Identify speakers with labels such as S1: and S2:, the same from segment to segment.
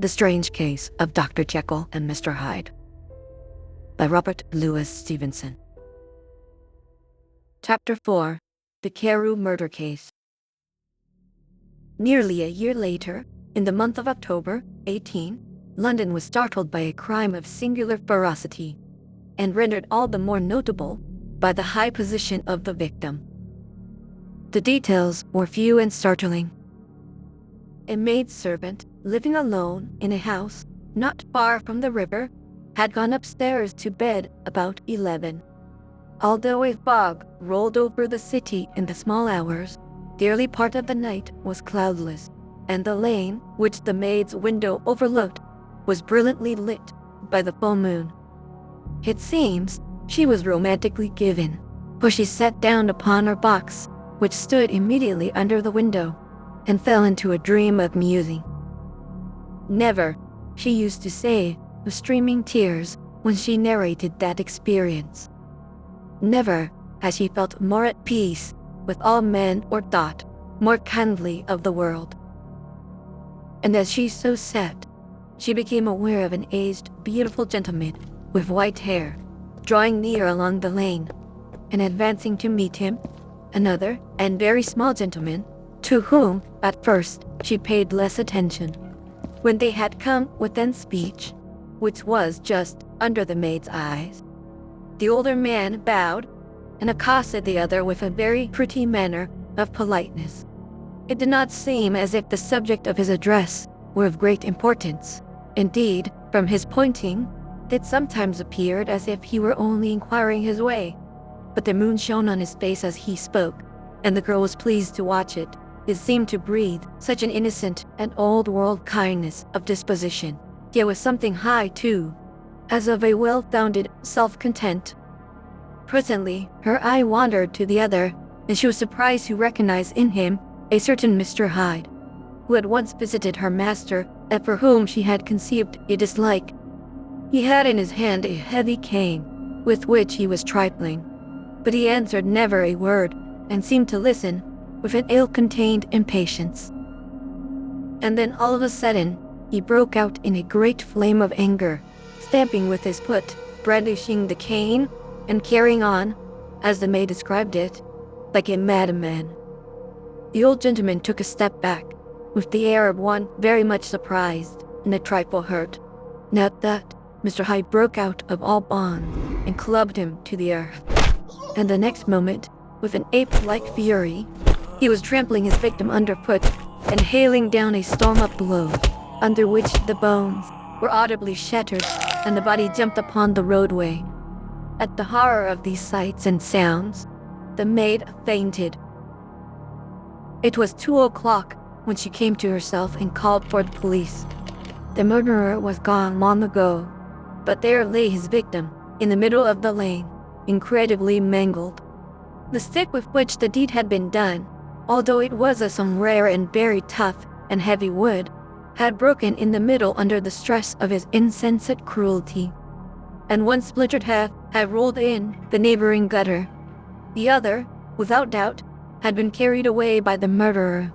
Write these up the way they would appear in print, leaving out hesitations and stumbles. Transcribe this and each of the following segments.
S1: The Strange Case of Dr. Jekyll and Mr. Hyde by Robert Louis Stevenson. Chapter 4. The Carew Murder Case. Nearly a year later, in the month of October, 18, London was startled by a crime of singular ferocity, and rendered all the more notable by the high position of the victim. The details were few and startling. A maidservant, living alone in a house not far from the river, had gone upstairs to bed about 11. Although a fog rolled over the city in the small hours, the early part of the night was cloudless, and the lane, which the maid's window overlooked, was brilliantly lit by the full moon. It seems she was romantically given, for she sat down upon her box, which stood immediately under the window, and fell into a dream of musing. Never, she used to say, with streaming tears when she narrated that experience. Never has she felt more at peace with all men or thought more kindly of the world. And as she so sat, she became aware of an aged, beautiful gentleman with white hair, drawing near along the lane, and advancing to meet him, another and very small gentleman, to whom, at first, she paid less attention. When they had come within speech, which was just under the maid's eyes, the older man bowed and accosted the other with a very pretty manner of politeness. It did not seem as if the subject of his address were of great importance. Indeed, from his pointing, it sometimes appeared as if he were only inquiring his way. But the moon shone on his face as he spoke, and the girl was pleased to watch it. It seemed to breathe such an innocent and old-world kindness of disposition, yet with something high, too, as of a well-founded self-content. Presently, her eye wandered to the other, and she was surprised to recognize in him a certain Mr. Hyde, who had once visited her master and for whom she had conceived a dislike. He had in his hand a heavy cane, with which he was trifling, but he answered never a word, and seemed to listen with an ill-contained impatience. And then all of a sudden, he broke out in a great flame of anger, stamping with his foot, brandishing the cane, and carrying on, as the maid described it, like a madman. The old gentleman took a step back, with the air of one very much surprised and a trifle hurt. And at that, Mr. Hyde broke out of all bonds and clubbed him to the earth. And the next moment, with an ape-like fury, he was trampling his victim underfoot and hailing down a storm of blows, under which the bones were audibly shattered and the body jumped upon the roadway. At the horror of these sights and sounds, the maid fainted. It was 2 o'clock when she came to herself and called for the police. The murderer was gone long ago, but there lay his victim in the middle of the lane, incredibly mangled. The stick with which the deed had been done, although it was of some rare and very tough and heavy wood, had broken in the middle under the stress of his insensate cruelty, and one splintered half had rolled in the neighboring gutter. The other, without doubt, had been carried away by the murderer.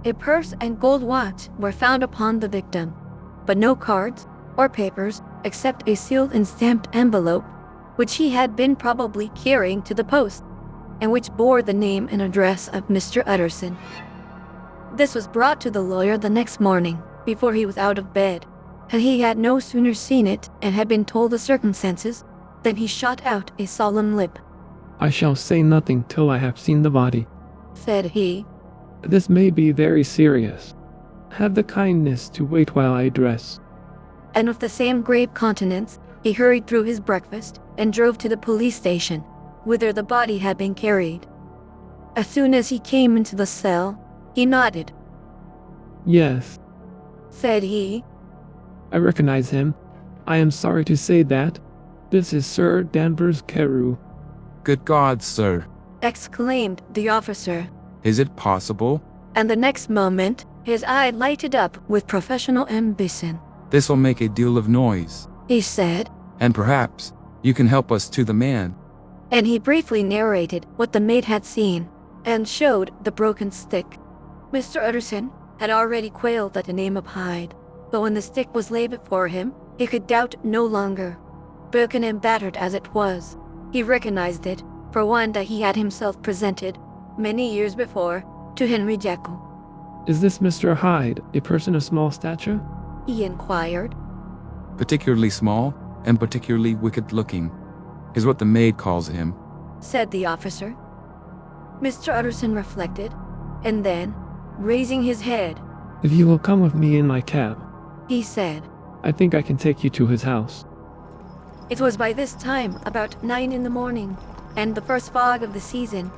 S1: A purse and gold watch were found upon the victim, but no cards or papers except a sealed and stamped envelope, which he had been probably carrying to the post, and which bore the name and address of Mr. Utterson. This was brought to the lawyer the next morning, before he was out of bed, and he had no sooner seen it and had been told the circumstances, than he shot out a solemn lip.
S2: "I shall say nothing till I have seen the body,"
S1: said he.
S2: "This may be very serious. Have the kindness to wait while I dress."
S1: And with the same grave countenance, he hurried through his breakfast and drove to the police station, whither the body had been carried. As soon as he came into the cell, he nodded.
S2: "Yes,"
S1: said he.
S2: "I recognize him. I am sorry to say that. This is Sir Danvers Carew."
S3: "Good God, sir!"
S1: exclaimed the officer.
S3: "Is it possible?"
S1: And the next moment, his eye lighted up with professional ambition.
S3: "This'll make a deal of noise,"
S1: he said.
S3: "and perhaps you can help us to the man."
S1: And he briefly narrated what the maid had seen, and showed the broken stick. Mr. Utterson had already quailed at the name of Hyde, But when the stick was laid before him, he could doubt no longer. Broken and battered as it was, he recognized it for one that he had himself presented, many years before, to Henry Jekyll.
S2: Is this Mr. Hyde, a person of small stature?
S1: He inquired.
S3: Particularly small and particularly wicked looking, is what the maid calls him.
S1: Said the officer. Mr. Utterson reflected, and then, raising his head,
S2: If you will come with me in my cab,
S1: he said.
S2: I think I can take you to his house.
S1: It was by this time about 9 in the morning, and the first fog of the season.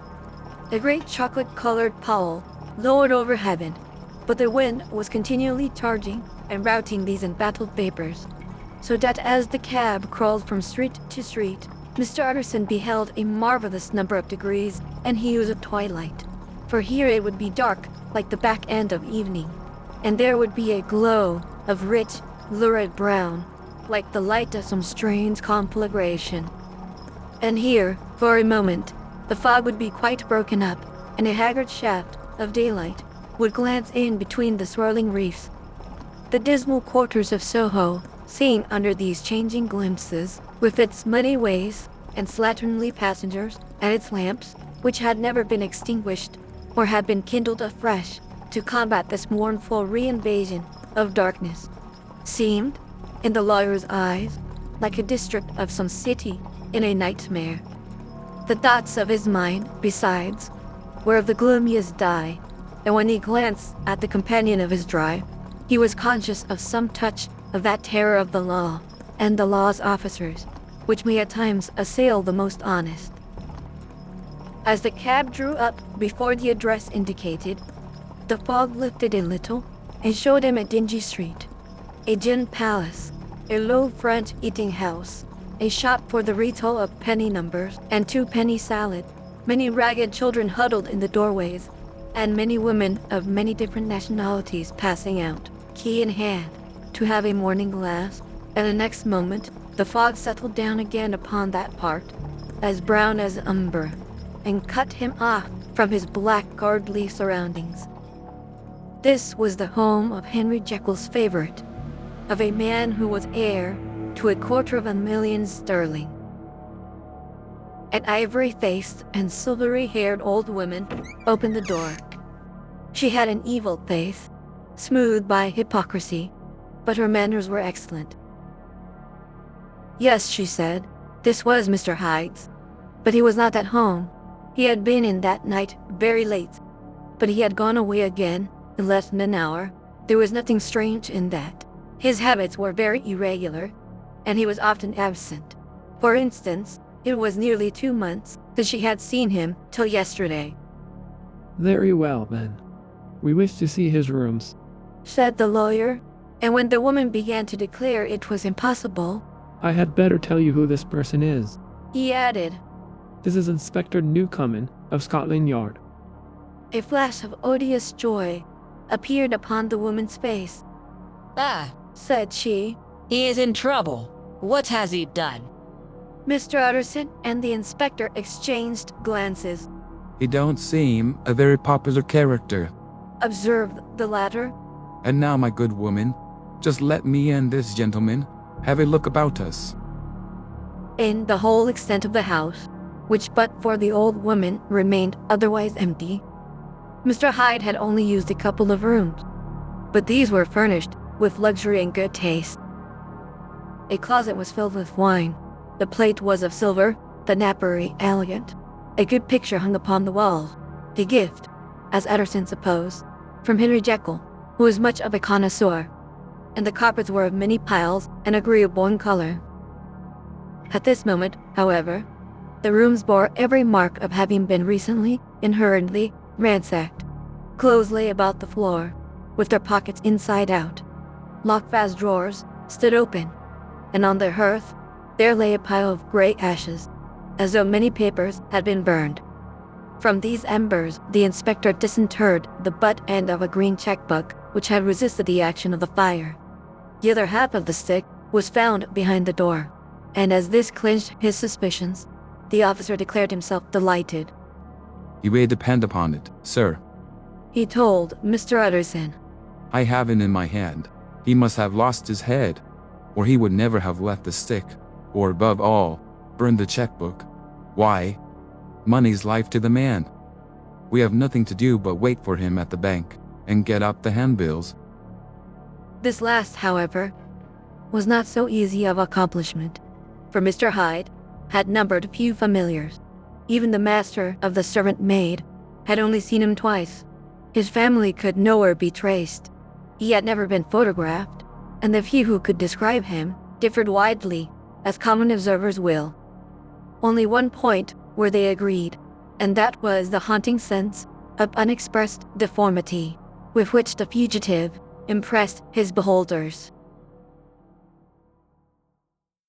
S1: A great chocolate-colored pall lowered over heaven, but the wind was continually charging and routing these embattled vapors, so that as the cab crawled from street to street, Mr. Utterson beheld a marvelous number of degrees and hues of twilight. For here it would be dark like the back end of evening, and there would be a glow of rich, lurid brown, like the light of some strange conflagration. And here, for a moment, the fog would be quite broken up, and a haggard shaft of daylight would glance in between the swirling reefs. The dismal quarters of Soho, seen under these changing glimpses, with its muddy ways and slatternly passengers, and its lamps, which had never been extinguished or had been kindled afresh to combat this mournful re-invasion of darkness, seemed, in the lawyer's eyes, like a district of some city in a nightmare. The thoughts of his mind, besides, were of the gloomiest dye, and when he glanced at the companion of his drive, he was conscious of some touch of that terror of the law and the law's officers, which may at times assail the most honest. As the cab drew up before the address indicated, the fog lifted a little and showed him a dingy street, a gin palace, a low French eating house, a shop for the retail of penny numbers and 2-penny salad, many ragged children huddled in the doorways, and many women of many different nationalities passing out, key in hand, to have a morning glass, and the next moment the fog settled down again upon that part, as brown as umber, and cut him off from his blackguardly surroundings. This was the home of Henry Jekyll's favorite, of a man who was heir to £250,000 sterling. An ivory-faced and silvery-haired old woman opened the door. She had an evil face, smoothed by hypocrisy, but her manners were excellent. Yes, she said, this was Mr. Hyde's, but he was not at home. He had been in that night very late, but he had gone away again in less than an hour. There was nothing strange in that. His habits were very irregular, and he was often absent. For instance, it was nearly 2 months since she had seen him till yesterday.
S2: Very well, then. We wish to see his rooms,
S1: said the lawyer, and when the woman began to declare it was impossible,
S2: I had better tell you who this person is.
S1: He added.
S2: This is Inspector Newcomen of Scotland Yard.
S1: A flash of odious joy appeared upon the woman's face.
S4: Ah,
S1: said she.
S4: he is in trouble. What has he done?
S1: Mr. Utterson and the inspector exchanged glances.
S3: He don't seem a very popular character.
S1: Observed the latter.
S3: And now, my good woman, just let me and this gentleman have a look about us.
S1: In the whole extent of the house, which but for the old woman remained otherwise empty, Mr. Hyde had only used a couple of rooms, but these were furnished with luxury and good taste. A closet was filled with wine, the plate was of silver, the napery elegant, a good picture hung upon the walls, a gift, as Utterson supposed, from Henry Jekyll, who was much of a connoisseur, and the carpets were of many piles and agreeable in color. At this moment, however, the rooms bore every mark of having been recently and hurriedly ransacked. Clothes lay about the floor, with their pockets inside out. Lock-fast drawers stood open, and on the hearth there lay a pile of gray ashes, as though many papers had been burned. From these embers the inspector disinterred the butt end of a green checkbook which had resisted the action of the fire. The other half of the stick was found behind the door, and as this clinched his suspicions, the officer declared himself delighted.
S3: You may depend upon it, sir.
S1: He told Mr. Utterson.
S3: I have it in my hand. He must have lost his head, or he would never have left the stick, or above all, burned the checkbook. Why? Money's life to the man. We have nothing to do but wait for him at the bank, and get up the handbills.
S1: This last, however, was not so easy of accomplishment, for Mr. Hyde had numbered few familiars. Even the master of the servant maid had only seen him twice. His family could nowhere be traced. He had never been photographed, and the few who could describe him differed widely, as common observers will. Only one point were they agreed, and that was the haunting sense of unexpressed deformity with which the fugitive impressed his beholders.